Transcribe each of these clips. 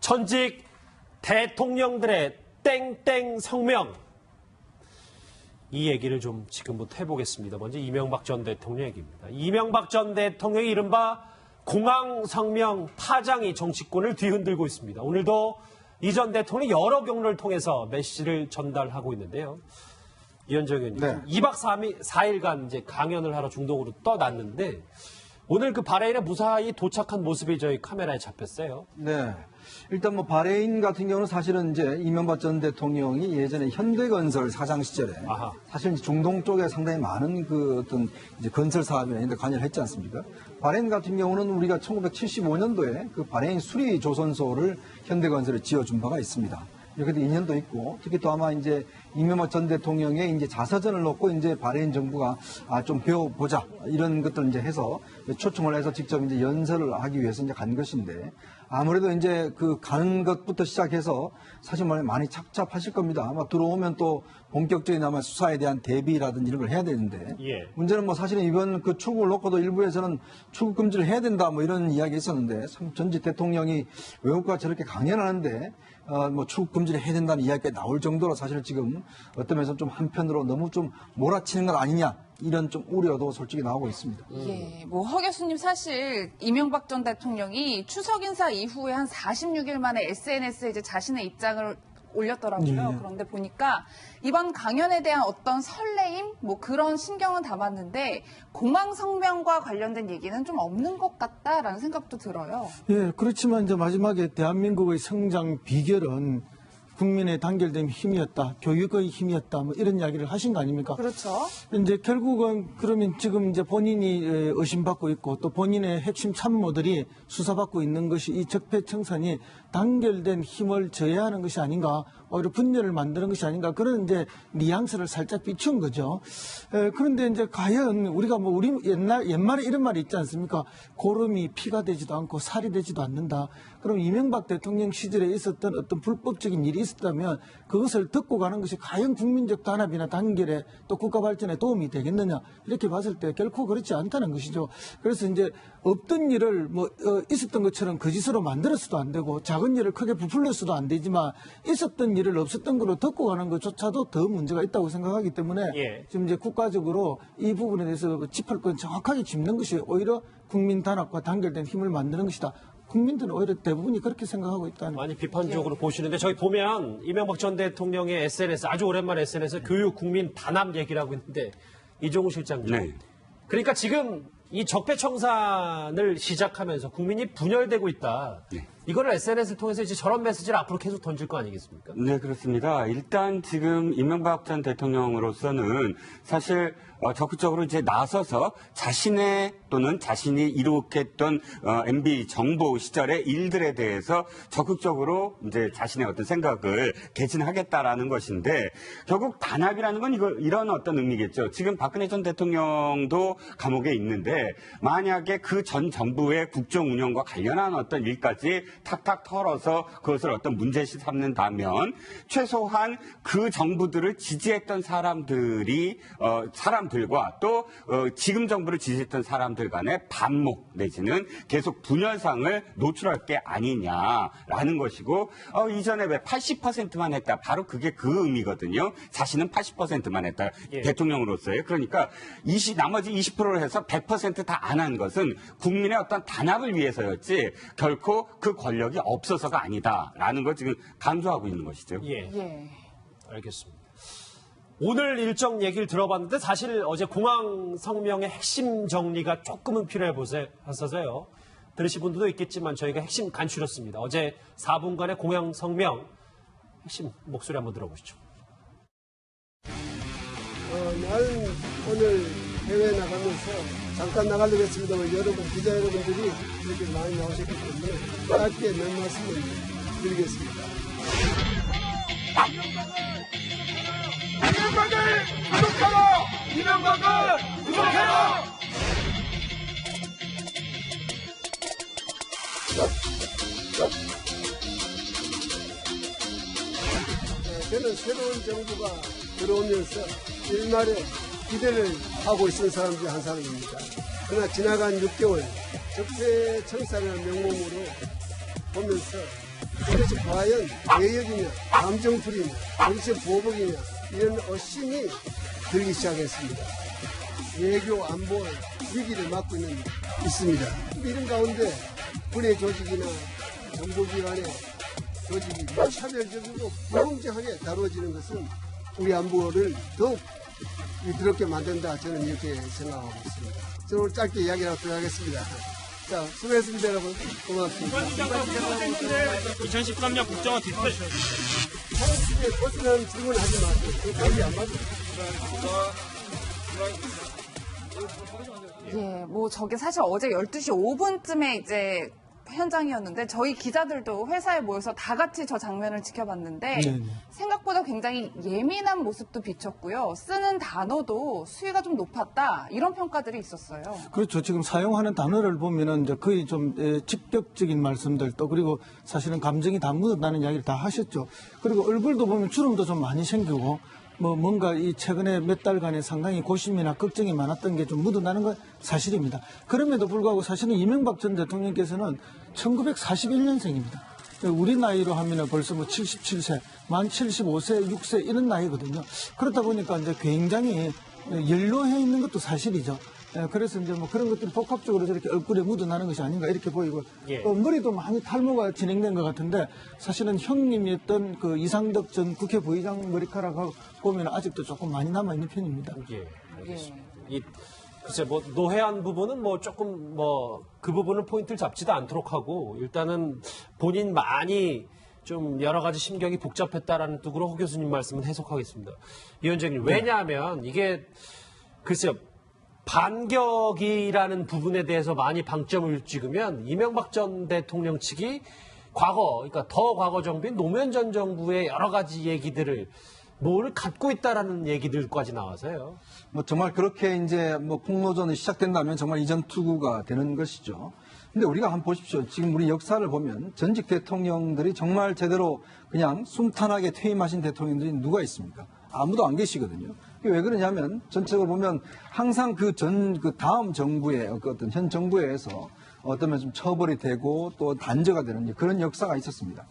전직 대통령들의 땡땡 성명. 이 얘기를 좀 지금부터 해보겠습니다. 먼저 이명박 전 대통령 얘기입니다. 이명박 전 대통령이 이른바 공항성명 파장이 정치권을 뒤흔들고 있습니다. 오늘도 이 전 대통령이 여러 경로를 통해서 메시지를 전달하고 있는데요. 이현정 의원님, 네. 2박 4일간 이제 강연을 하러 중동으로 떠났는데 오늘 그 바레인에 무사히 도착한 모습이 저희 카메라에 잡혔어요. 네. 일단 뭐 바레인 같은 경우는 사실은 이제 이명박 전 대통령이 예전에 현대건설 사장 시절에 아하. 사실 중동 쪽에 상당히 많은 그 어떤 이제 건설 사업이나 이런 데 관여를 했지 않습니까? 바레인 같은 경우는 우리가 1975년도에 그 바레인 수리 조선소를 현대건설에 지어준 바가 있습니다. 이렇게 인연도 있고, 특히 또 아마 이제 이명박 전 대통령의 이제 자서전을 놓고 이제 바레인 정부가 좀 배워보자 이런 것들 이제 해서 초청을 해서 직접 이제 연설을 하기 위해서 이제 간 것인데, 아무래도 이제 그 가는 것부터 시작해서 사실 말하면 많이 착잡하실 겁니다. 아마 들어오면 또 본격적인 아마 수사에 대한 대비라든지 이런 걸 해야 되는데, 예. 문제는 뭐 사실은 이번 그 출국을 놓고도 일부에서는 출국 금지를 해야 된다 뭐 이런 이야기 있었는데, 참 전직 대통령이 외국과 저렇게 강연하는데 뭐 출국 금지를 해야 된다는 이야기가 나올 정도로 사실 지금 어떤 면에서 좀 한편으로 너무 좀 몰아치는 것 아니냐 이런 좀 우려도 솔직히 나오고 있습니다. 예, 뭐 허 교수님 사실 이명박 전 대통령이 추석 인사 이후에 한 46일 만에 SNS에 이제 자신의 입장을 올렸더라고요. 네. 그런데 보니까 이번 강연에 대한 어떤 설레임, 뭐 그런 신경은 담았는데 공항 성명과 관련된 얘기는 좀 없는 것 같다라는 생각도 들어요. 예, 그렇지만 이제 마지막에 대한민국의 성장 비결은 국민의 단결된 힘이었다, 교육의 힘이었다, 뭐 이런 이야기를 하신 거 아닙니까? 그렇죠. 이제 결국은 그러면 지금 이제 본인이 의심받고 있고 또 본인의 핵심 참모들이 수사받고 있는 것이 이 적폐청산이 단결된 힘을 저해하는 것이 아닌가, 오히려 분열을 만드는 것이 아닌가, 그런 이제 뉘앙스를 살짝 비춘 거죠. 그런데 이제 과연 우리가 뭐 우리 옛말에 이런 말이 있지 않습니까? 고름이 피가 되지도 않고 살이 되지도 않는다. 그럼 이명박 대통령 시절에 있었던 어떤 불법적인 일이 있었다면 그것을 듣고 가는 것이 과연 국민적 단합이나 단결에 또 국가 발전에 도움이 되겠느냐, 이렇게 봤을 때 결코 그렇지 않다는 것이죠. 그래서 이제 없던 일을 있었던 것처럼 거짓으로 만들어서도 안 되고 작은 일을 크게 부풀려서도 안 되지만 있었던 일을 없었던 걸로 듣고 가는 것조차도 더 문제가 있다고 생각하기 때문에 예. 지금 이제 국가적으로 이 부분에 대해서 짚을 건 정확하게 짚는 것이 오히려 국민 단합과 단결된 힘을 만드는 것이다. 국민들은 오히려 대부분이 그렇게 생각하고 있다는. 많이 비판적으로 보시는데 저희 보면 이명박 전 대통령의 SNS, 아주 오랜만에 SNS 교육 국민 단합 얘기를 하고 있는데 이종우 실장님. 네. 그러니까 지금 이 적폐청산을 시작하면서 국민이 분열되고 있다. 네. 이거를 SNS를 통해서 이제 저런 메시지를 앞으로 계속 던질 거 아니겠습니까? 네, 그렇습니다. 일단 지금 이명박 전 대통령으로서는 사실 적극적으로 이제 나서서 자신의 또는 자신이 이룩했던 MB 정부 시절의 일들에 대해서 적극적으로 이제 자신의 어떤 생각을 개진하겠다라는 것인데, 결국 단합이라는 건 이런 어떤 의미겠죠. 지금 박근혜 전 대통령도 감옥에 있는데 만약에 그 전 정부의 국정 운영과 관련한 어떤 일까지 탁탁 털어서 그것을 어떤 문제시 삼는다면 최소한 그 정부들을 지지했던 사람들과 또 지금 정부를 지지했던 사람들 간의 반목 내지는 계속 분열상을 노출할 게 아니냐라는 것이고, 이전에 왜 80%만 했다, 바로 그게 그 의미거든요. 자신은 80%만 했다. 예. 대통령으로서요. 그러니까 나머지 20%를 해서 100% 다 안 한 것은 국민의 어떤 단합을 위해서였지 결코 그 권력이 없어서가 아니다라는 걸 지금 강조하고 있는 것이죠. 예. 예. 알겠습니다. 오늘 일정 얘기를 들어봤는데 사실 어제 공항 성명의 핵심 정리가 조금은 필요해 보여서요. 들으신 분들도 있겠지만 저희가 핵심 간추렸습니다. 어제 4분간의 공항 성명 핵심 목소리 한번 들어보시죠. 나는 오늘 해외에 나가면서 잠깐 나가려고 했습니다만 여러분, 기자 여러분들이 이렇게 많이 나오셨기 때문에 짧게 몇 말씀을 드리겠습니다. 이명박을 구속하라! 이명박을 구속하라! 저는 새로운 정부가 들어오면서 일말에 기대를 하고 있는 사람 중 한 사람입니다. 그러나 지나간 6개월 적폐청산을 명목으로 보면서 그것이 과연 외역이냐, 감정풀이냐, 정치 보복이냐 이런 어신이 들기 시작했습니다. 외교 안보 위기를 맞고 있습니다. 이런 가운데 군의 조직이나 정보기관의 조직이 차별적이고 불공정하게 다루어지는 것은 우리 안보를 더욱 위태롭게 만든다. 저는 이렇게 생각하고 있습니다. 저는 오늘 짧게 이야기하고 들어가겠습니다. 자, 수고했습니다, 여러분. 고맙습니다. 2013년 국정화 뒷패 사람들이 벗어나는 질문 하지 마세요. 그 답이 안 맞아요. 예, 뭐 저게 사실 어제 12시 5분쯤에 이제 현장이었는데 저희 기자들도 회사에 모여서 다 같이 저 장면을 지켜봤는데 네네. 생각보다 굉장히 예민한 모습도 비쳤고요. 쓰는 단어도 수위가 좀 높았다. 이런 평가들이 있었어요. 그렇죠. 지금 사용하는 단어를 보면은 이제 거의 좀 직접적인 말씀들도 그리고 사실은 감정이 다 묻어나는 이야기를 다 하셨죠. 그리고 얼굴도 보면 주름도 좀 많이 생기고 뭐 뭔가 이 최근에 몇 달간에 상당히 고심이나 걱정이 많았던 게 좀 묻어나는 건 사실입니다. 그럼에도 불구하고 사실은 이명박 전 대통령께서는 1941년생입니다. 우리 나이로 하면은 벌써 뭐 77세, 만 75세, 6세 이런 나이거든요. 그렇다 보니까 이제 굉장히 연로해 있는 것도 사실이죠. 그래서 이제 뭐 그런 것들이 복합적으로 저렇게 얼굴에 묻어나는 것이 아닌가 이렇게 보이고 예. 또 머리도 많이 탈모가 진행된 것 같은데 사실은 형님이었던 그 이상덕 전 국회 부의장 머리카락하고 보면 아직도 조금 많이 남아있는 편입니다. 예, 알겠습니다. 글쎄, 뭐, 노회한 부분은 뭐 조금 뭐, 그 부분은 포인트를 잡지도 않도록 하고, 일단은 본인 많이 좀 여러 가지 심경이 복잡했다라는 뜻으로 허 교수님 말씀은 해석하겠습니다. 위원장님, 왜냐하면 이게, 글쎄요, 반격이라는 부분에 대해서 많이 방점을 찍으면 이명박 전 대통령 측이 과거, 그러니까 더 과거 정부인 노무현 전 정부의 여러 가지 얘기들을 뭘 갖고 있다라는 얘기들까지 나와서요. 뭐 정말 그렇게 이제 뭐 폭로전이 시작된다면 정말 이전 투구가 되는 것이죠. 근데 우리가 한번 보십시오. 지금 우리 역사를 보면 전직 대통령들이 정말 제대로 그냥 순탄하게 퇴임하신 대통령들이 누가 있습니까? 아무도 안 계시거든요. 왜 그러냐면 전체적으로 보면 항상 그 다음 정부의 어떤 현 정부에 의해서 어떤 면에서 좀 처벌이 되고 또 단죄가 되는 그런 역사가 있었습니다.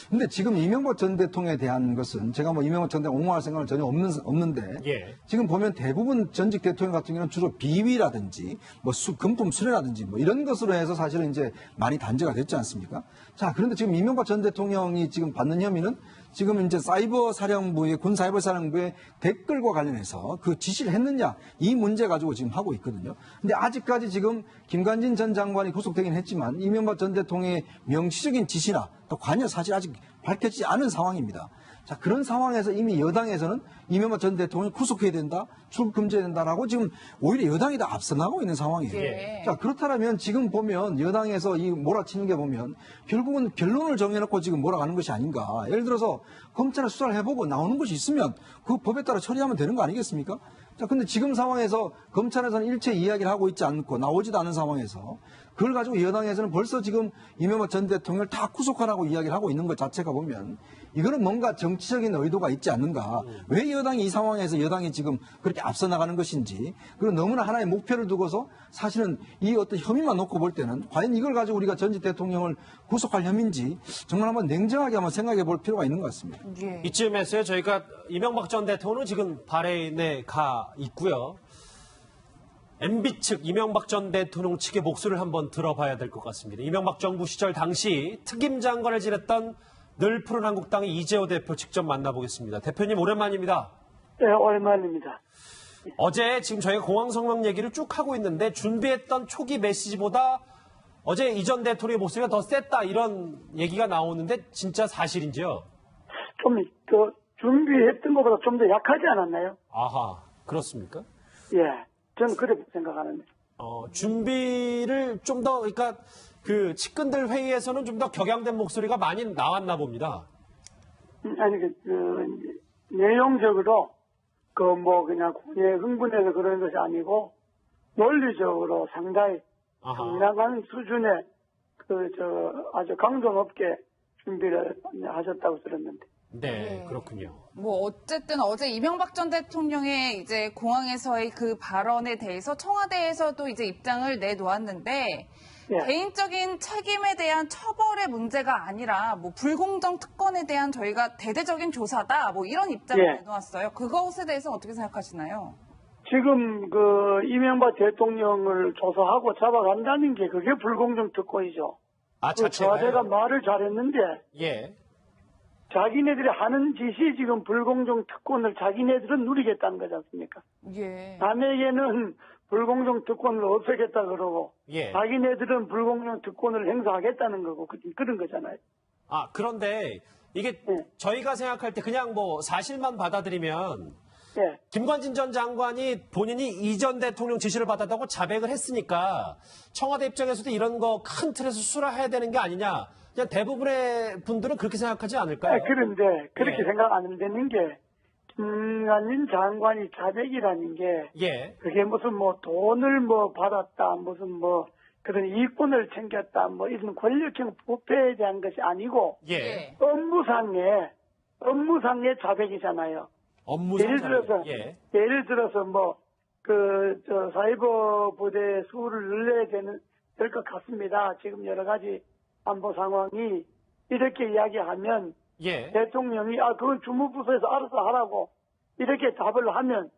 근데 지금 이명박 전 대통령에 대한 것은 제가 뭐 이명박 전 대통령 옹호할 생각은 전혀 없는데 예. 지금 보면 대부분 전직 대통령 같은 경우는 주로 비위라든지 뭐 금품 수뢰라든지 뭐 이런 것으로 해서 사실은 이제 많이 단죄가 됐지 않습니까? 자, 그런데 지금 이명박 전 대통령이 지금 받는 혐의는 지금 이제 군 사이버 사령부의 댓글과 관련해서 그 지시를 했느냐 이 문제 가지고 지금 하고 있거든요. 근데 아직까지 지금 김관진 전 장관이 구속되긴 했지만 이명박 전 대통령의 명시적인 지시나 또 관여 사실 아직 밝혀지지 않은 상황입니다. 자, 그런 상황에서 이미 여당에서는 이명박 전 대통령이 구속해야 된다, 출국 금지해야 된다라고 지금 오히려 여당이 다 앞서 나가고 있는 상황이에요. 예. 자, 그렇다면 지금 보면 여당에서 이 몰아치는 게 보면 결국은 변론을 정해놓고 지금 몰아가는 것이 아닌가. 예를 들어서 검찰에 수사를 해보고 나오는 것이 있으면 그 법에 따라 처리하면 되는 거 아니겠습니까? 자, 근데 지금 상황에서 검찰에서는 일체 이야기를 하고 있지 않고 나오지도 않은 상황에서 그걸 가지고 여당에서는 벌써 지금 이명박 전 대통령을 다 구속하라고 이야기를 하고 있는 것 자체가 보면 이거는 뭔가 정치적인 의도가 있지 않는가. 왜 여당이 이 상황에서 여당이 지금 그렇게 앞서 나가는 것인지 그리고 너무나 하나의 목표를 두고서 사실은 이 어떤 혐의만 놓고 볼 때는 과연 이걸 가지고 우리가 전직 대통령을 구속할 혐의인지 정말 한번 냉정하게 한번 생각해 볼 필요가 있는 것 같습니다. 예. 이쯤에서요, 저희가 이명박 전 대통령은 지금 바레인에 가 있고요. MB 측, 이명박 전 대통령 측의 목소리를 한번 들어봐야 될 것 같습니다. 이명박 정부 시절 당시 특임 장관을 지냈던 늘 푸른 한국당의 이재호 대표 직접 만나보겠습니다. 대표님 오랜만입니다. 네, 오랜만입니다. 어제 지금 저희가 공항성명 얘기를 쭉 하고 있는데 준비했던 초기 메시지보다 어제 이전 대통령의 목소리가 더 셌다 이런 얘기가 나오는데 진짜 사실인지요? 좀 더 준비했던 것보다 좀 더 약하지 않았나요? 아하, 그렇습니까? 예, 저는 그렇게 생각하는데. 준비를 좀 더, 그러니까 그 측근들 회의에서는 좀 더 격양된 목소리가 많이 나왔나 봅니다. 아니, 내용적으로, 그냥 흥분해서 그런 것이 아니고, 논리적으로 상당히 상당한 수준의, 아주 강도 높게 준비를 하셨다고 들었는데. 네, 그렇군요. 뭐 어쨌든 어제 이명박 전 대통령의 이제 공항에서의 그 발언에 대해서 청와대에서도 이제 입장을 내놓았는데 예. 개인적인 책임에 대한 처벌의 문제가 아니라 뭐 불공정 특권에 대한 저희가 대대적인 조사다 뭐 이런 입장을 예. 내놓았어요. 그것에 대해서 어떻게 생각하시나요? 지금 그 이명박 대통령을 조사하고 잡아간다는 게 그게 불공정 특권이죠. 아, 그 청와대가 자체가요? 말을 잘했는데 예. 자기네들이 하는 짓이 지금 불공정 특권을 자기네들은 누리겠다는 거지 않습니까? 예. 남에게는 불공정 특권을 없애겠다 그러고 예. 자기네들은 불공정 특권을 행사하겠다는 거고 그런 거잖아요. 아, 그런데 이게 예. 저희가 생각할 때 그냥 뭐 사실만 받아들이면 예. 김관진 전 장관이 본인이 이전 대통령 지시를 받았다고 자백을 했으니까 청와대 입장에서도 이런 거 큰 틀에서 수사해야 되는 게 아니냐. 그냥 대부분의 분들은 그렇게 생각하지 않을까요? 그런데 그렇게 예. 생각 안 되는 게 김관진 장관이 자백이라는 게 예. 그게 무슨 뭐 돈을 뭐 받았다 무슨 뭐 그런 이권을 챙겼다 뭐 이런 권력형 부패에 대한 것이 아니고 예. 업무상의 자백이잖아요. 업무상 예를 들어서 자백. 예. 예를 들어서 뭐 사이버 부대 수를 늘려야 될 것 같습니다. 지금 여러 가지 안보 상황이 이렇게 이야기하면 예. 대통령이 그건 주무부서에서 알아서 하라고 이렇게 답을 하면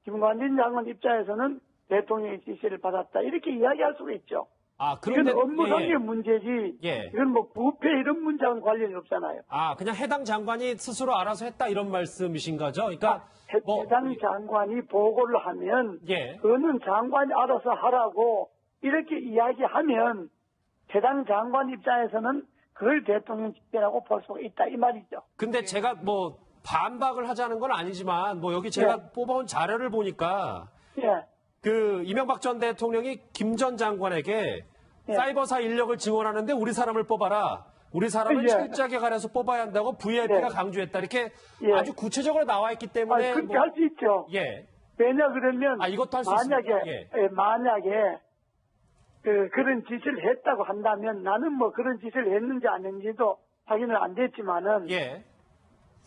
김관진 장관 입장에서는 대통령의 지시를 받았다 이렇게 이야기할 수가 있죠. 아, 이건 그런데 업무상의 예. 문제지 예. 이건 뭐 부패 이런 문제와는 관련이 없잖아요. 아, 그냥 해당 장관이 스스로 알아서 했다 이런 말씀이신 거죠? 그러니까 뭐 해당 장관이 보고를 하면 예. 그거는 장관이 알아서 하라고 이렇게 이야기하면 해당 장관 입장에서는 그걸 대통령 직계라고 볼 수가 있다 이 말이죠. 근데 제가 뭐 반박을 하자는 건 아니지만 뭐 여기 제가 예. 뽑아온 자료를 보니까 예. 그 이명박 전 대통령이 김 전 장관에게 예. 사이버사 인력을 증원하는데 우리 사람을 뽑아라. 우리 사람을 예. 철저하게 가려서 뽑아야 한다고 VIP가 예. 강조했다. 이렇게 예. 아주 구체적으로 나와 있기 때문에 그렇게 뭐- 할 수 있죠. 예. 왜냐 그러면 이것도 할수 만약에 있습니다. 만약에 그런 짓을 했다고 한다면 나는 뭐 그런 짓을 했는지 안 했는지도 확인은 안 됐지만은 예.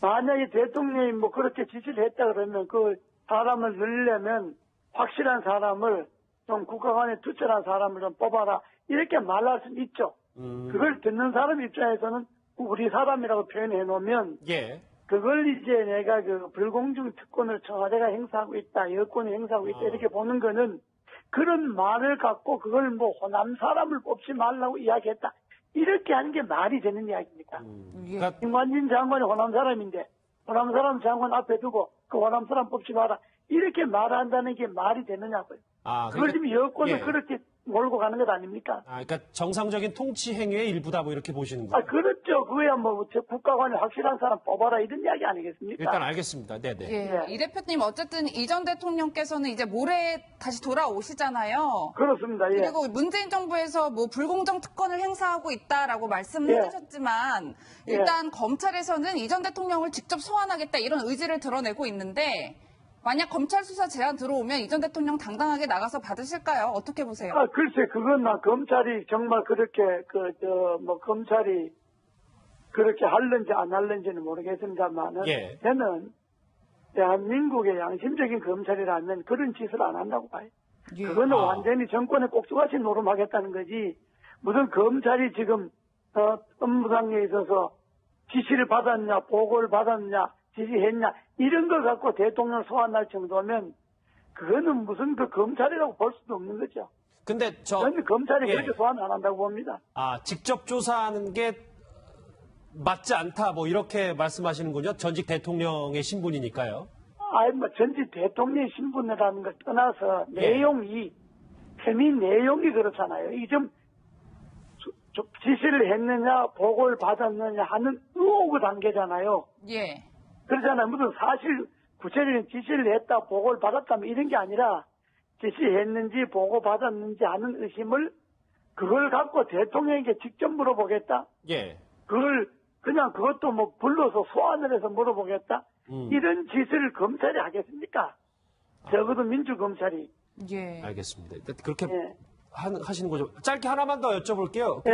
만약에 대통령이 뭐 그렇게 지시를 했다 그러면 그 사람을 늘려면 확실한 사람을 좀 국가관에 투철한 사람을 좀 뽑아라 이렇게 말할 수는 있죠. 그걸 듣는 사람 입장에서는 우리 사람이라고 표현해 놓으면 예. 그걸 이제 내가 그 불공정 특권을 청와대가 행사하고 있다, 여권이 행사하고 있다 이렇게 보는 거는 그런 말을 갖고 그걸 뭐 호남 사람을 뽑지 말라고 이야기했다. 이렇게 하는 게 말이 되는 이야기입니까? 예. 그러니까 김관진 장관이 호남 사람인데 호남 사람 장관 앞에 두고 그 호남 사람 뽑지 마라. 이렇게 말한다는 게 말이 되느냐고요. 그걸 지금 여권을 예. 그렇게 몰고 가는 것 아닙니까? 그러니까 정상적인 통치 행위의 일부다 뭐 이렇게 보시는군요. 그렇죠. 그거야 뭐 국가관에 확실한 사람 뽑아라 이런 이야기 아니겠습니까? 일단 알겠습니다. 네네. 예. 이 대표님 어쨌든 이전 대통령께서는 이제 모레 다시 돌아오시잖아요. 그렇습니다. 예. 그리고 문재인 정부에서 뭐 불공정 특권을 행사하고 있다라고 말씀을 예. 해주셨지만 일단 검찰에서는 이전 대통령을 직접 소환하겠다 이런 의지를 드러내고 있는데 만약 검찰 수사 제안 들어오면 이전 대통령 당당하게 나가서 받으실까요? 어떻게 보세요? 글쎄, 그건 검찰이 정말 그렇게, 검찰이 그렇게 할는지 안 할는지는 모르겠습니다만은, 예. 저는 대한민국의 양심적인 검찰이라면 그런 짓을 안 한다고 봐요. 예. 그거는 완전히 정권에 꼭두가시 노름하겠다는 거지, 무슨 검찰이 지금, 업무상에 있어서 지시를 받았냐, 보고를 받았냐, 지시했냐, 이런 걸 갖고 대통령 소환할 정도면, 그거는 무슨 그 검찰이라고 볼 수도 없는 거죠. 근데 저는 검찰이 예. 그렇게 소환 안 한다고 봅니다. 직접 조사하는 게 맞지 않다 뭐 이렇게 말씀하시는군요. 전직 대통령의 신분이니까요. 전직 대통령 신분이라는 걸 떠나서 예. 내용이, 혐의 내용이 그렇잖아요. 이게 좀 지시를 했느냐, 보고를 받았느냐 하는 의혹의 단계잖아요. 예. 그러잖아요. 무슨 사실 구체적인 지시를 했다, 보고를 받았다, 이런 게 아니라 지시했는지 보고 받았는지 하는 의심을 그걸 갖고 대통령에게 직접 물어보겠다. 예. 그걸 그냥 그것도 뭐 불러서 소환을 해서 물어보겠다. 이런 짓을 검찰이 하겠습니까? 적어도 민주검찰이. 예. 알겠습니다. 그렇게 예. 하시는 거죠. 짧게 하나만 더 여쭤볼게요. 예.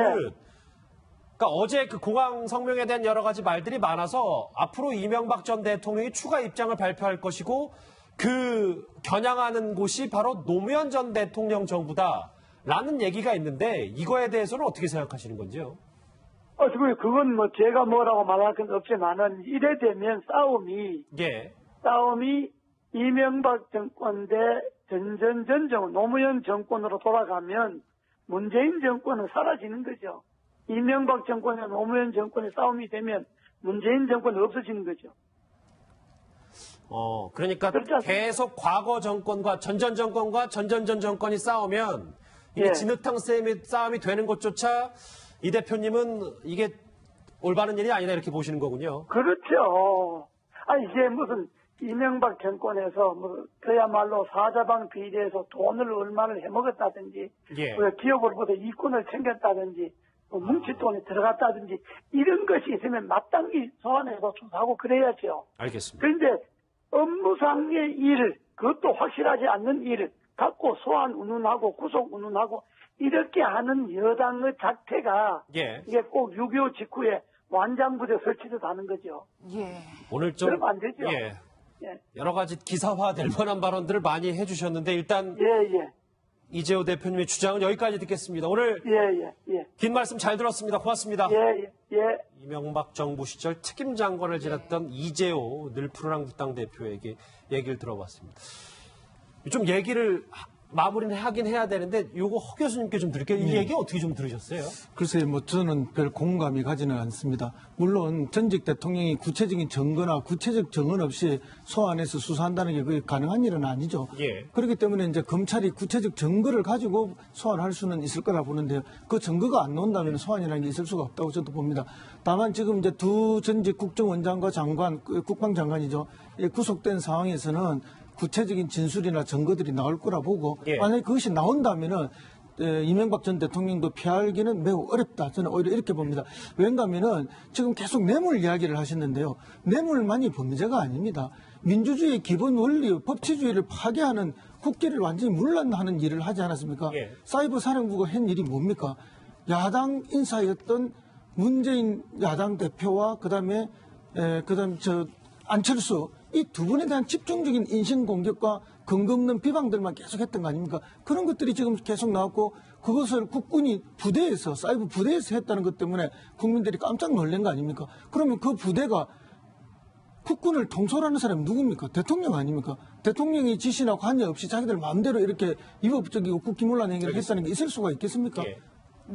그러니까 어제 그 공항 성명에 대한 여러 가지 말들이 많아서 앞으로 이명박 전 대통령이 추가 입장을 발표할 것이고 그 겨냥하는 곳이 바로 노무현 전 대통령 정부다. 라는 얘기가 있는데 이거에 대해서는 어떻게 생각하시는 건지요? 그건 뭐 제가 뭐라고 말할 건 없지만은 이래 되면 예. 싸움이 이명박 정권 대 전전전정 노무현 정권으로 돌아가면 문재인 정권은 사라지는 거죠. 이명박 정권과 노무현 정권의 싸움이 되면 문재인 정권은 없어지는 거죠. 그러니까 그렇지 않습니까? 계속 과거 정권과 전전 정권과 전전전 정권이 싸우면 이게 예. 진흙탕 싸움이 되는 것조차 이 대표님은 이게 올바른 일이 아니다 이렇게 보시는 거군요. 그렇죠. 이제 무슨 이명박 정권에서 뭐 그야말로 사자방 비리에서 돈을 얼마를 해먹었다든지 예. 기업으로부터 이권을 챙겼다든지 뭉칫돈이 들어갔다든지 이런 것이 있으면 마땅히 소환해서 조사하고 그래야죠. 알겠습니다. 그런데 업무상의 일, 그것도 확실하지 않는 일을 갖고 소환 운운하고 구속 운운하고 이렇게 하는 여당의 자태가 예. 이게 꼭 6.25 직후에 완장부대 설치듯 하는 거죠. 예. 오늘 좀 그러면 안 되죠. 예. 예, 여러 가지 기사화될 만한 발언들을 많이 해주셨는데 일단 예. 이재호 대표님의 주장은 여기까지 듣겠습니다. 오늘 예. 긴 말씀 잘 들었습니다. 고맙습니다. 예. 이명박 정부 시절 책임 장관을 지냈던 이재호 늘푸른한국당 대표에게 얘기를 들어봤습니다. 좀 얘기를 마무리는 하긴 해야 되는데 요거 허 교수님께 좀 드릴게요. 이 얘기 어떻게 좀 들으셨어요? 글쎄요, 뭐 저는 별 공감이 가지는 않습니다. 물론 전직 대통령이 구체적인 증거나 구체적 증언 없이 소환해서 수사한다는 게 그게 가능한 일은 아니죠. 예. 그렇기 때문에 이제 검찰이 구체적 증거를 가지고 소환할 수는 있을 거라 보는데요. 그 증거가 안 나온다면 소환이라는 게 있을 수가 없다고 저도 봅니다. 다만 지금 이제 두 전직 국정원장과 장관, 국방장관이죠. 구속된 상황에서는 구체적인 진술이나 증거들이 나올 거라 보고 예. 만약에 그것이 나온다면은 이명박 전 대통령도 피하기는 매우 어렵다. 저는 오히려 이렇게 봅니다. 왜냐하면은 지금 계속 뇌물 이야기를 하셨는데요. 뇌물만이 범죄가 아닙니다. 민주주의의 기본 원리, 법치주의를 파괴하는 국기를 완전히 문란하는 일을 하지 않았습니까? 예. 사이버 사령부가 한 일이 뭡니까? 야당 인사였던 문재인 야당 대표와 그다음 안철수 이 두 분에 대한 집중적인 인신 공격과 근거 없는 비방들만 계속했던 거 아닙니까? 그런 것들이 지금 계속 나왔고 그것을 국군이 부대에서 사이버 부대에서 했다는 것 때문에 국민들이 깜짝 놀란 거 아닙니까? 그러면 그 부대가 국군을 통솔하는 사람이 누굽니까? 대통령 아닙니까? 대통령이 지시나 관여 없이 자기들 마음대로 이렇게 위법적이고 국기문란 행위를 했다는 게 있을 수가 있겠습니까? 예.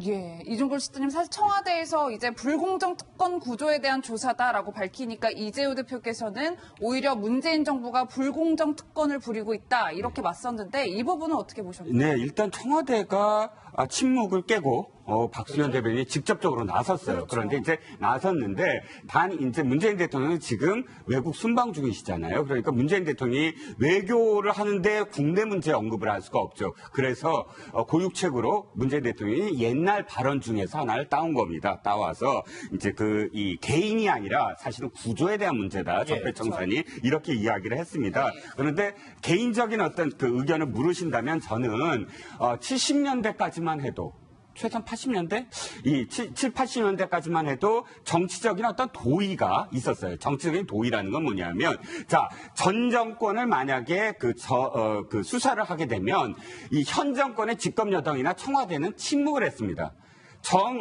예, 이종걸 시장님 사실 청와대에서 이제 불공정 특권 구조에 대한 조사다라고 밝히니까 이재호 대표께서는 오히려 문재인 정부가 불공정 특권을 부리고 있다 이렇게 맞섰는데 이 부분은 어떻게 보셨나요? 네, 일단 청와대가 침묵을 깨고 박수현 대변인이 직접적으로 나섰어요. 그런데 이제 나섰는데 단 이제 문재인 대통령은 지금 외국 순방 중이시잖아요. 그러니까 문재인 대통령이 외교를 하는데 국내 문제 언급을 할 수가 없죠. 그래서 고육책으로 문재인 대통령이 옛날 발언 중에서 하나를 따온 겁니다. 따와서 이제 이 개인이 아니라 사실은 구조에 대한 문제다. 적폐청산이 이렇게 이야기를 했습니다. 그런데 개인적인 어떤 그 의견을 물으신다면 저는 70년대까지만 해도 최소한 80년대? 80년대까지만 해도 정치적인 어떤 도의가 있었어요. 정치적인 도의라는 건 뭐냐면, 자, 전 정권을 만약에 그 수사를 하게 되면 이 현 정권의 집권 여당이나 청와대는 침묵을 했습니다.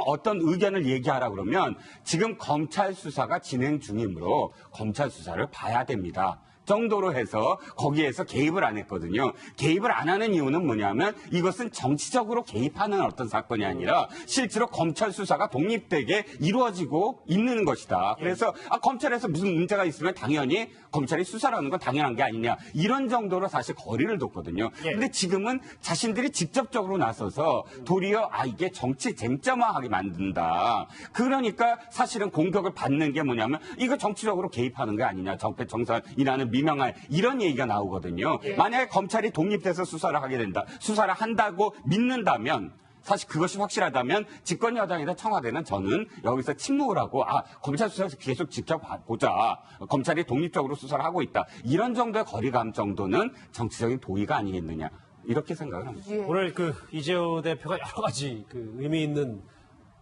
어떤 의견을 얘기하라 그러면 지금 검찰 수사가 진행 중이므로 검찰 수사를 봐야 됩니다. 정도로 해서 거기에서 개입을 안 했거든요. 개입을 안 하는 이유는 뭐냐면 이것은 정치적으로 개입하는 어떤 사건이 아니라 실제로 검찰 수사가 독립되게 이루어지고 있는 것이다. 그래서 검찰에서 무슨 문제가 있으면 당연히 검찰이 수사를 하는 건 당연한 게 아니냐. 이런 정도로 사실 거리를 뒀거든요. 근데 지금은 자신들이 직접적으로 나서서 도리어 이게 정치 쟁점화하게 만든다. 그러니까 사실은 공격을 받는 게 뭐냐면 이거 정치적으로 개입하는 게 아니냐. 적폐청산이라는 미명한 이런 얘기가 나오거든요. 만약에 검찰이 독립돼서 수사를 하게 된다. 수사를 한다고 믿는다면 사실 그것이 확실하다면 집권 여당이나 청와대는 저는 여기서 침묵을 하고 검찰 수사에서 계속 지켜보자. 검찰이 독립적으로 수사를 하고 있다. 이런 정도의 거리감 정도는 정치적인 도의가 아니겠느냐. 이렇게 생각을 합니다. 오늘 이재호 대표가 여러 가지 의미 있는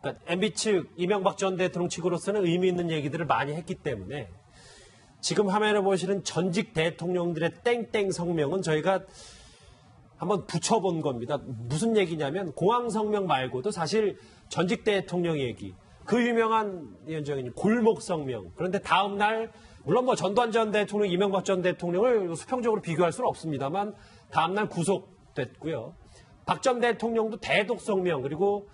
그러니까 MB 측 이명박 전 대통령 측으로서는 의미 있는 얘기들을 많이 했기 때문에 지금 화면에 보시는 전직 대통령들의 땡땡 성명은 저희가 한번 붙여본 겁니다. 무슨 얘기냐면 공항성명 말고도 사실 전직 대통령 얘기, 그 유명한 위원장님 골목성명. 그런데 다음 날 물론 뭐 전두환 전 대통령, 이명박 전 대통령을 수평적으로 비교할 수는 없습니다만 다음 날 구속됐고요. 박 전 대통령도 대독성명, 그리고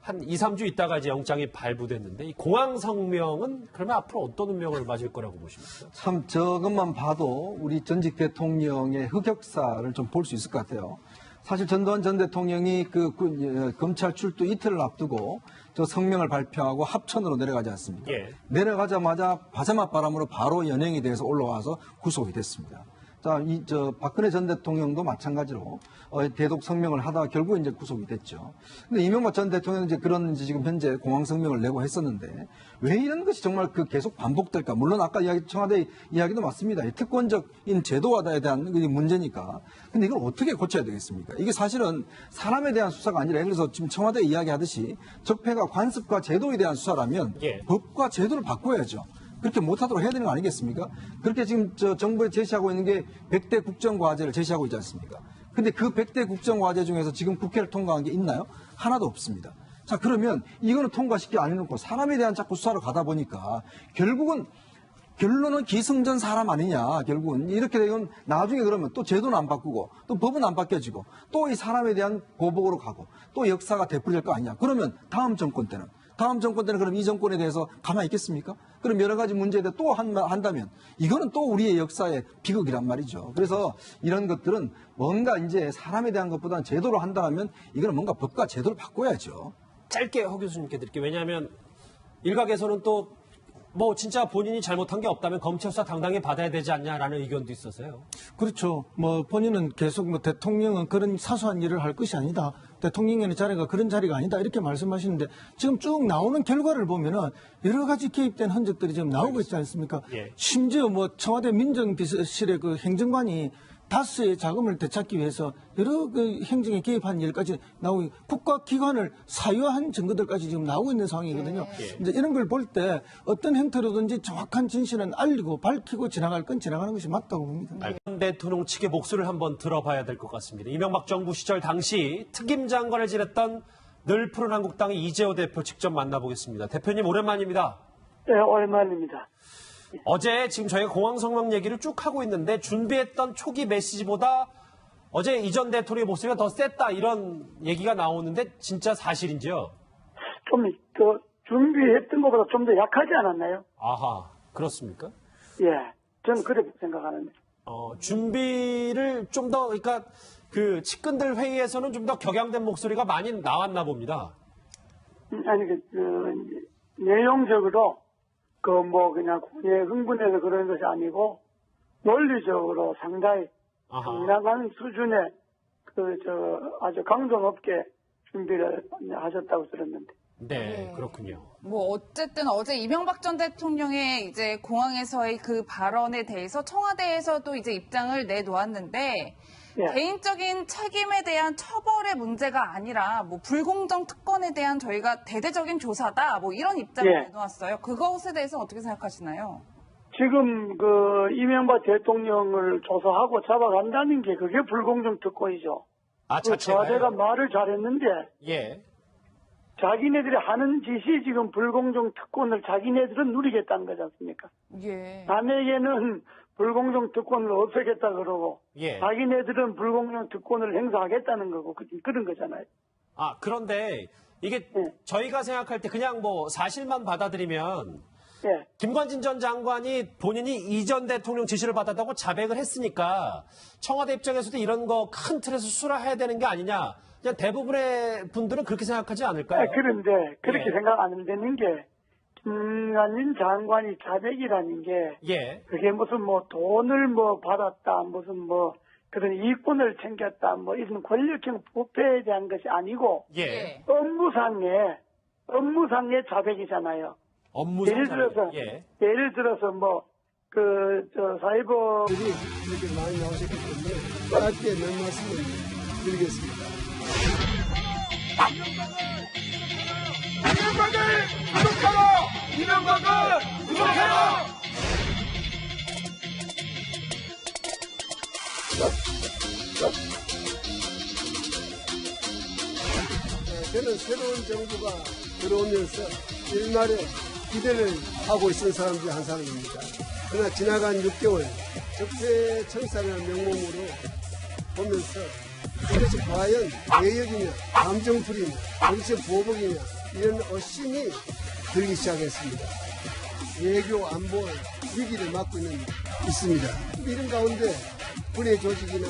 한 2, 3주 있다가 이제 영장이 발부됐는데 이 공항성명은 그러면 앞으로 어떤 운명을 맞을 거라고 보십니까? 참 저것만 봐도 우리 전직 대통령의 흑역사를 좀 볼 수 있을 것 같아요. 사실 전두환 전 대통령이 검찰 출두 이틀을 앞두고 저 성명을 발표하고 합천으로 내려가지 않습니까? 예. 내려가자마자 바자막 바람으로 바로 연행이 돼서 올라와서 구속이 됐습니다. 자, 박근혜 전 대통령도 마찬가지로 대독 성명을 하다가 결국 이제 구속이 됐죠. 근데 이명박 전 대통령은 이제 그런 이제 지금 현재 공항 성명을 내고 했었는데 왜 이런 것이 정말 계속 반복될까? 물론 아까 청와대 이야기도 맞습니다. 이 특권적인 제도화에 대한 문제니까. 근데 이걸 어떻게 고쳐야 되겠습니까? 이게 사실은 사람에 대한 수사가 아니라 그래서 지금 청와대 이야기하듯이 적폐가 관습과 제도에 대한 수사라면 예. 법과 제도를 바꿔야죠. 그렇게 못하도록 해야 되는 거 아니겠습니까? 그렇게 지금 정부에 제시하고 있는 게 100대 국정과제를 제시하고 있지 않습니까? 근데 그 100대 국정과제 중에서 지금 국회를 통과한 게 있나요? 하나도 없습니다. 자, 그러면 이거는 통과시키지 않아놓고 사람에 대한 자꾸 수사로 가다 보니까 결론은 기승전 사람 아니냐, 결국은. 이렇게 되면 나중에 그러면 또 제도는 안 바꾸고 또 법은 안 바뀌어지고 또 이 사람에 대한 보복으로 가고 또 역사가 되풀이될 거 아니냐. 그러면 다음 정권 때는 그럼 이 정권에 대해서 가만히 있겠습니까? 그럼 여러 가지 문제에 대해 또 한다면 이거는 또 우리의 역사의 비극이란 말이죠. 그래서 이런 것들은 뭔가 이제 사람에 대한 것보다는 제도로 한다면 이거는 뭔가 법과 제도를 바꿔야죠. 짧게 허 교수님께 드릴게요. 왜냐하면 일각에서는 또 뭐 진짜 본인이 잘못한 게 없다면 검찰 수사 당당히 받아야 되지 않냐라는 의견도 있어서요. 그렇죠. 뭐 본인은 계속 뭐 대통령은 그런 사소한 일을 할 것이 아니다. 대통령의 자리가 그런 자리가 아니다. 이렇게 말씀하시는데 지금 쭉 나오는 결과를 보면은 여러 가지 개입된 흔적들이 지금 나오고 있지 않습니까? 예. 심지어 뭐 청와대 민정비서실의 그 행정관이 다스의 자금을 되찾기 위해서 여러 그 행정에 개입한 일까지 나오고 국가기관을 사유한 증거들까지 지금 나오고 있는 상황이거든요. 예. 이제 이런 걸 볼 때 어떤 형태로든지 정확한 진실은 알리고 밝히고 지나갈 건 지나가는 것이 맞다고 봅니다. 박 대통령 측의 목소리를 한번 들어봐야 될 것 같습니다. 이명박 정부 시절 당시 특임 장관을 지냈던 늘 푸른 한국당의 이재호 대표 직접 만나보겠습니다. 대표님 오랜만입니다. 네, 오랜만입니다. 어제 지금 저희가 공항성명 얘기를 쭉 하고 있는데 준비했던 초기 메시지보다 어제 이전 대통령의 목소리가 더 셌다 이런 얘기가 나오는데 진짜 사실인지요? 좀 더 준비했던 것보다 좀 더 약하지 않았나요? 아하, 그렇습니까? 예, 저는 그렇게 생각하는데. 준비를 좀 더, 그러니까 그 측근들 회의에서는 좀 더 격양된 목소리가 많이 나왔나 봅니다. 아니, 내용적으로 그냥 흥분해서 그런 것이 아니고 논리적으로 상당히 상당한 수준의 아주 강도 높게 준비를 하셨다고 들었는데. 네, 그렇군요. 뭐 어쨌든 어제 이명박 전 대통령의 이제 공항에서의 그 발언에 대해서 청와대에서도 이제 입장을 내놓았는데 예. 개인적인 책임에 대한 처벌의 문제가 아니라 뭐 불공정 특권에 대한 저희가 대대적인 조사다 뭐 이런 입장을 예. 내놓았어요. 그것에 대해서 어떻게 생각하시나요? 지금 이명박 대통령을 조사하고 잡아간다는 게 그게 불공정 특권이죠. 청와대가 말을 잘했는데 예. 자기네들이 하는 짓이 지금 불공정 특권을 자기네들은 누리겠다는 거지 않습니까? 예. 남에게는 불공정 특권을 없애겠다 그러고 예. 자기네들은 불공정 특권을 행사하겠다는 거고 그런 거잖아요. 그런데 이게 예. 저희가 생각할 때 그냥 뭐 사실만 받아들이면 예. 김관진 전 장관이 본인이 이전 대통령 지시를 받았다고 자백을 했으니까 청와대 입장에서도 이런 거 큰 틀에서 수사해야 되는 게 아니냐. 그냥 대부분의 분들은 그렇게 생각하지 않을까요? 그런데 그렇게 예. 생각 안 되는 게 김관진 장관이 자백이라는 게 예. 그게 무슨 뭐 돈을 뭐 받았다 무슨 뭐 그런 이권을 챙겼다 뭐 이런 권력형 부패에 대한 것이 아니고 예. 업무상의 자백이잖아요. 업무상 예를 들어서 뭐 사이버 이렇게 많이 나오셨기 때문에 짧게 몇 말씀을 드리겠습니다. 이명박을 구속해라! 이제는 새로운 정부가 들어오면서 일말에 기대를 하고 있는 사람 중 한 사람입니다. 그러나 지나간 6개월 적폐청산이라는 명목으로 보면서 이것이 과연 개혁이냐 감정풀이냐 정치 보복이냐 이런 어신이 들기 시작했습니다. 외교 안보 위기를 맞고 있습니다. 이런 가운데 군의 조직이나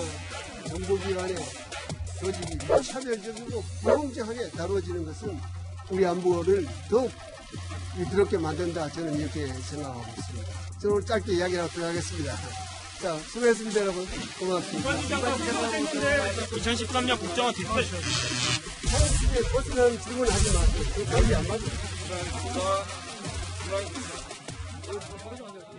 정보기관의 조직이 차별적이고 불공정하게 다뤄지는 것은 우리 안보를 더욱 위태롭게 만든다. 저는 이렇게 생각하고 있습니다. 저는 오늘 짧게 이야기를 하도록 하겠습니다. 자, 수고했습니다, 여러분. 고맙습니다. 2013년 국정화 뒷받침. 상식에 벗어나는 질문을 하지 마세요. 그 답이 안 맞아요.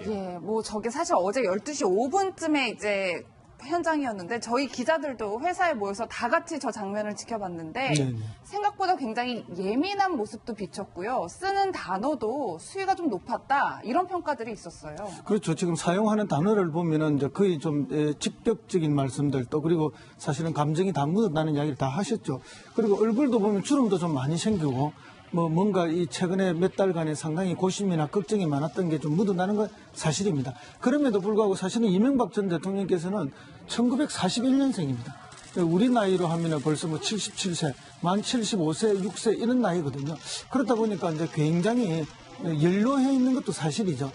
예, 뭐 저게 사실 어제 12시 5분쯤에 이제 현장이었는데 저희 기자들도 회사에 모여서 다 같이 저 장면을 지켜봤는데 네네. 생각보다 굉장히 예민한 모습도 비쳤고요. 쓰는 단어도 수위가 좀 높았다. 이런 평가들이 있었어요. 그렇죠. 지금 사용하는 단어를 보면은 이제 거의 좀 직접적인 말씀들 또 그리고 사실은 감정이 다 묻어나는 이야기를 다 하셨죠. 그리고 얼굴도 보면 주름도 좀 많이 생기고 뭐 뭔가 이 최근에 몇 달간에 상당히 고심이나 걱정이 많았던 게 좀 묻어나는 건 사실입니다. 그럼에도 불구하고 사실은 이명박 전 대통령께서는 1941년생입니다. 우리 나이로 하면은 벌써 뭐 77세, 만 75세, 6세 이런 나이거든요. 그렇다 보니까 이제 굉장히 연로해 있는 것도 사실이죠.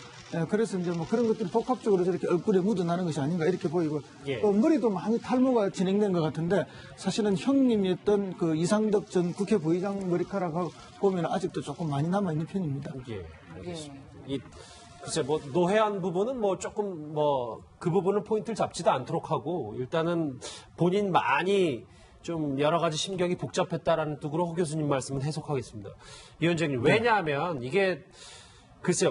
그래서 이제 뭐 그런 것들이 복합적으로 저렇게 얼굴에 묻어나는 것이 아닌가 이렇게 보이고 예. 또 머리도 많이 탈모가 진행된 것 같은데 사실은 형님이었던 그 이상덕 전 국회 부의장 머리카락하고 보면 아직도 조금 많이 남아있는 편입니다. 예, 알겠습니다. 글쎄, 뭐, 노회한 부분은 뭐 조금 그 부분은 포인트를 잡지도 않도록 하고, 일단은 본인 많이 좀 여러 가지 심경이 복잡했다라는 뜻으로 호 교수님 말씀은 해석하겠습니다. 이 위원장님, 왜냐하면 이게, 글쎄요,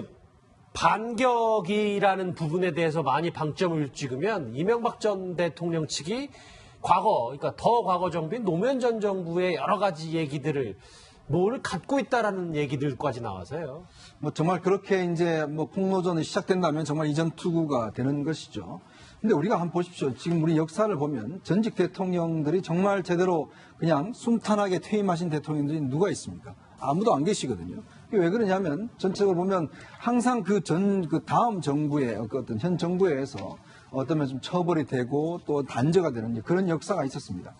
반격이라는 부분에 대해서 많이 방점을 찍으면 이명박 전 대통령 측이 그러니까 더 과거 정부인 노무현 전 정부의 여러 가지 얘기들을 뭘 갖고 있다라는 얘기들까지 나와서요. 뭐 정말 그렇게 이제 뭐 폭로전이 시작된다면 정말 이전 투구가 되는 것이죠. 근데 우리가 한번 보십시오. 지금 우리 역사를 보면 전직 대통령들이 정말 제대로 그냥 순탄하게 퇴임하신 대통령들이 누가 있습니까? 아무도 안 계시거든요. 왜 그러냐면 전체적으로 보면 항상 그 다음 정부의 어떤 현 정부에 의해서 어떤 면 좀 처벌이 되고 또 단죄가 되는 그런 역사가 있었습니다.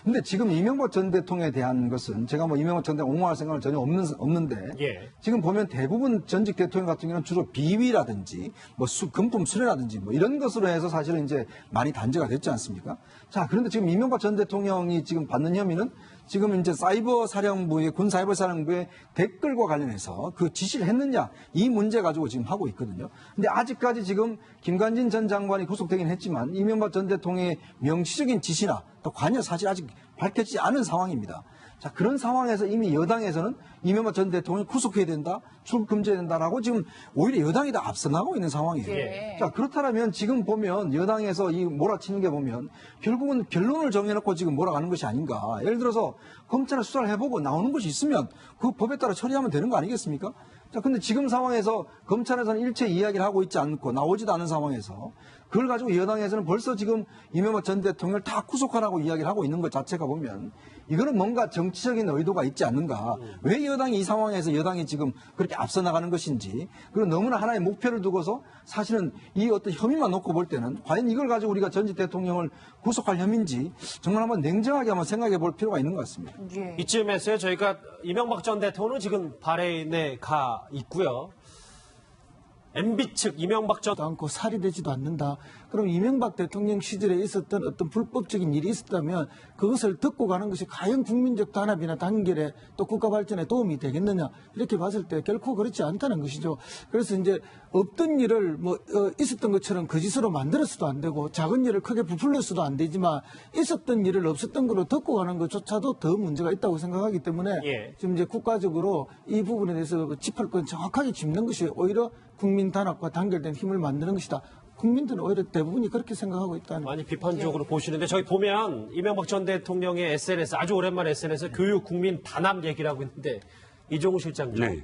근데 지금 이명박 전 대통령에 대한 것은 제가 뭐 이명박 전 대통령 옹호할 생각은 전혀 없는데 예. 지금 보면 대부분 전직 대통령 같은 경우는 주로 비위라든지 뭐 금품 수뢰라든지 뭐 이런 것으로 해서 사실은 이제 많이 단죄가 됐지 않습니까? 자, 그런데 지금 이명박 전 대통령이 지금 받는 혐의는 지금 이제 군 사이버 사령부의 댓글과 관련해서 그 지시를 했느냐 이 문제 가지고 지금 하고 있거든요. 근데 아직까지 지금 김관진 전 장관이 구속되긴 했지만 이명박 전 대통령의 명시적인 지시나 또 관여 사실 아직 밝혀지지 않은 상황입니다. 자, 그런 상황에서 이미 여당에서는 이명박 전 대통령이 구속해야 된다, 출국 금지해야 된다라고 지금 오히려 여당이 다 앞서 나가고 있는 상황이에요. 예. 자, 그렇다면 지금 보면 여당에서 이 몰아치는 게 보면 결국은 결론을 정해놓고 지금 몰아가는 것이 아닌가. 예를 들어서 검찰에 수사를 해보고 나오는 것이 있으면 그 법에 따라 처리하면 되는 거 아니겠습니까? 자, 근데 지금 상황에서 검찰에서는 일체 이야기를 하고 있지 않고 나오지도 않은 상황에서 그걸 가지고 여당에서는 벌써 지금 이명박 전 대통령을 다 구속하라고 이야기를 하고 있는 것 자체가 보면 이거는 뭔가 정치적인 의도가 있지 않는가. 왜 여당이 이 상황에서 여당이 지금 그렇게 앞서 나가는 것인지 그리고 너무나 하나의 목표를 두고서 사실은 이 어떤 혐의만 놓고 볼 때는 과연 이걸 가지고 우리가 전직 대통령을 구속할 혐의인지 정말 한번 냉정하게 한번 생각해 볼 필요가 있는 것 같습니다. 예. 이쯤에서요, 저희가 이명박 전 대통령은 지금 바레인에 가 있고요. MB 측 이명박 전 않고 살이 되지도 않는다. 그럼 이명박 대통령 시절에 있었던 어떤 불법적인 일이 있었다면 그것을 듣고 가는 것이 과연 국민적 단합이나 단결에 또 국가 발전에 도움이 되겠느냐 이렇게 봤을 때 결코 그렇지 않다는 것이죠. 그래서 이제 없던 일을 있었던 것처럼 거짓으로 만들어서도 안 되고 작은 일을 크게 부풀려서도 안 되지만 있었던 일을 없었던 걸로 듣고 가는 것조차도 더 문제가 있다고 생각하기 때문에 예. 지금 이제 국가적으로 이 부분에 대해서 짚을건 정확하게 짚는 것이 오히려 국민 단합과 단결된 힘을 만드는 것이다. 국민들은 오히려 대부분이 그렇게 생각하고 있다는. 많이 비판적으로 보시는데 저희 보면 이명박 전 대통령의 SNS 아주 오랜만에 SNS에 교육 국민 단합 얘기를 하고 있는데 이종우 실장님. 네.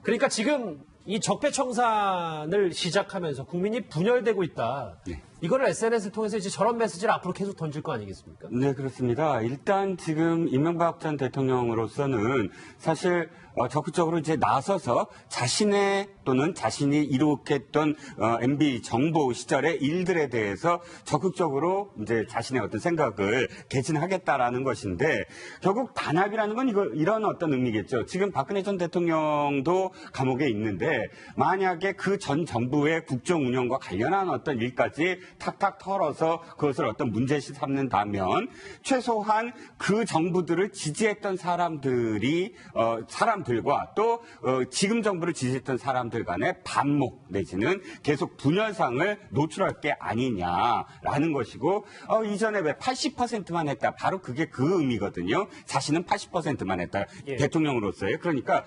그러니까 지금 이 적폐청산을 시작하면서 국민이 분열되고 있다. 네. 이거를 SNS를 통해서 이제 저런 메시지를 앞으로 계속 던질 거 아니겠습니까? 네, 그렇습니다. 일단 지금 이명박 전 대통령으로서는 사실 적극적으로 이제 나서서 자신의 또는 자신이 이룩했던 MB 정보 시절의 일들에 대해서 적극적으로 이제 자신의 어떤 생각을 개진하겠다라는 것인데 결국 단합이라는 건 이런 어떤 의미겠죠. 지금 박근혜 전 대통령도 감옥에 있는데 만약에 그 전 정부의 국정 운영과 관련한 어떤 일까지 탁탁 털어서 그것을 어떤 문제시 삼는다면 최소한 그 정부들을 지지했던 사람들과 또 지금 정부를 지지했던 사람들 간의 반목 내지는 계속 분열상을 노출할 게 아니냐라는 것이고 이전에 왜 80%만 했다. 바로 그게 그 의미거든요. 자신은 80%만 했다. 예. 대통령으로서의. 그러니까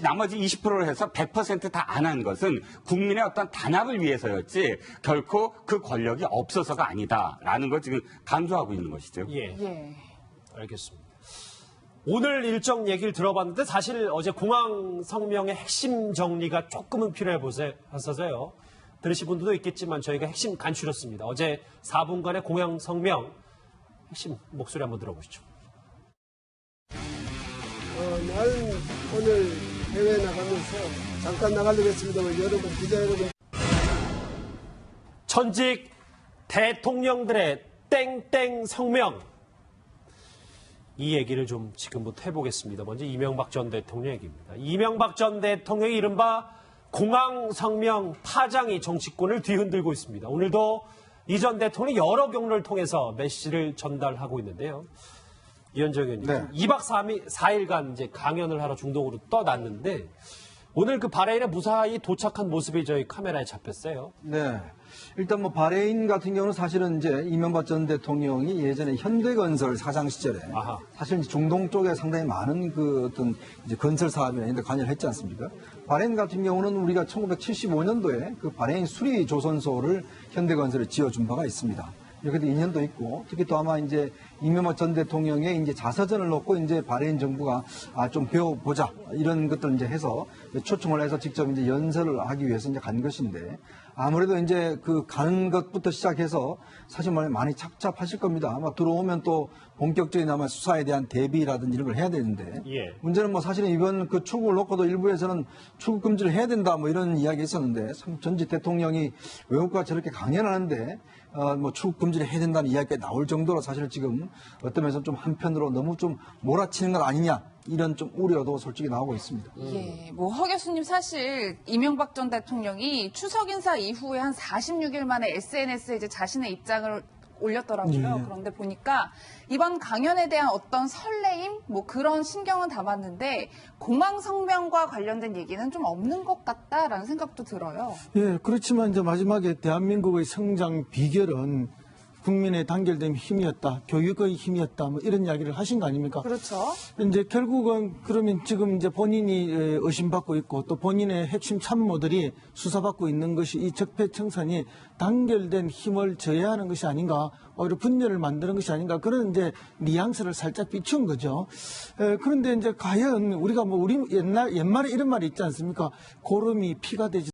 나머지 20%를 해서 100% 다 안 한 것은 국민의 어떤 단합을 위해서였지 결코 그 권력이 없어서가 아니다라는 걸 지금 강조하고 있는 것이죠. 예. 예. 알겠습니다. 오늘 일정 얘기를 들어봤는데 사실 어제 공항 성명의 핵심 정리가 조금은 필요해 보여서요. 들으신 분들도 있겠지만 저희가 핵심 간추렸습니다. 어제 4분간의 공항 성명 핵심 목소리 한번 들어보시죠. 나는 오늘 해외 나가면서 잠깐 나가려고 했습니다만 여러분, 기자 여러분. 전직 대통령들의 땡땡 성명. 이 얘기를 좀 지금부터 해보겠습니다. 먼저 이명박 전 대통령 얘기입니다. 이명박 전 대통령의 이른바 공항 성명 파장이 정치권을 뒤흔들고 있습니다. 오늘도 이 전 대통령이 여러 경로를 통해서 메시지를 전달하고 있는데요. 이현정 의원님, 네. 2박 4일간 이제 강연을 하러 중동으로 떠났는데 오늘 그 바레인에 무사히 도착한 모습이 저희 카메라에 잡혔어요. 네. 일단 뭐 바레인 같은 경우는 사실은 이제 이명박 전 대통령이 예전에 현대건설 사장 시절에 아하. 사실 이제 중동 쪽에 상당히 많은 그 어떤 이제 건설 사업이나 이런 데 관여를 했지 않습니까? 바레인 같은 경우는 우리가 1975년도에 그 바레인 수리 조선소를 현대건설에 지어준 바가 있습니다. 이렇게도 인연도 있고, 특히 또 아마 이제 이명박 전 대통령의 이제 자서전을 놓고 이제 바레인 정부가 좀 배워보자 이런 것들 이제 해서 초청을 해서 직접 이제 연설을 하기 위해서 이제 간 것인데 아무래도 이제 그 가는 것부터 시작해서 사실 말해 많이 착잡하실 겁니다. 아마 들어오면 또 본격적인 아마 수사에 대한 대비라든지 이런 걸 해야 되는데 예. 문제는 뭐 사실은 이번 그 출국을 놓고도 일부에서는 출국 금지를 해야 된다 뭐 이런 이야기 있었는데 전직 대통령이 외국과 저렇게 강연하는데 뭐 출국 금지를 해야 된다는 이야기가 나올 정도로 사실 지금 어떤 면에서 좀 한편으로 너무 좀 몰아치는 것 아니냐 이런 좀 우려도 솔직히 나오고 있습니다. 예, 뭐 허 교수님 사실 이명박 전 대통령이 추석 인사 이후에 한 46일 만에 SNS에 이제 자신의 입장을 올렸더라고요. 예. 그런데 보니까 이번 강연에 대한 어떤 설레임, 뭐 그런 신경은 담았는데 공항 성명과 관련된 얘기는 좀 없는 것 같다라는 생각도 들어요. 예, 그렇지만 이제 마지막에 대한민국의 성장 비결은 국민의 단결된 힘이었다, 교육의 힘이었다, 뭐 이런 이야기를 하신 거 아닙니까? 그렇죠. 이제 결국은 그러면 지금 이제 본인이 의심받고 있고 또 본인의 핵심 참모들이 수사받고 있는 것이 이 적폐청산이 단결된 힘을 저해하는 것이 아닌가, 오히려 분열을 만드는 것이 아닌가, 그런 이제 뉘앙스를 살짝 비춘 거죠. 그런데 이제 과연 우리가 뭐 우리 옛말에 이런 말이 있지 않습니까? 고름이 피가 되지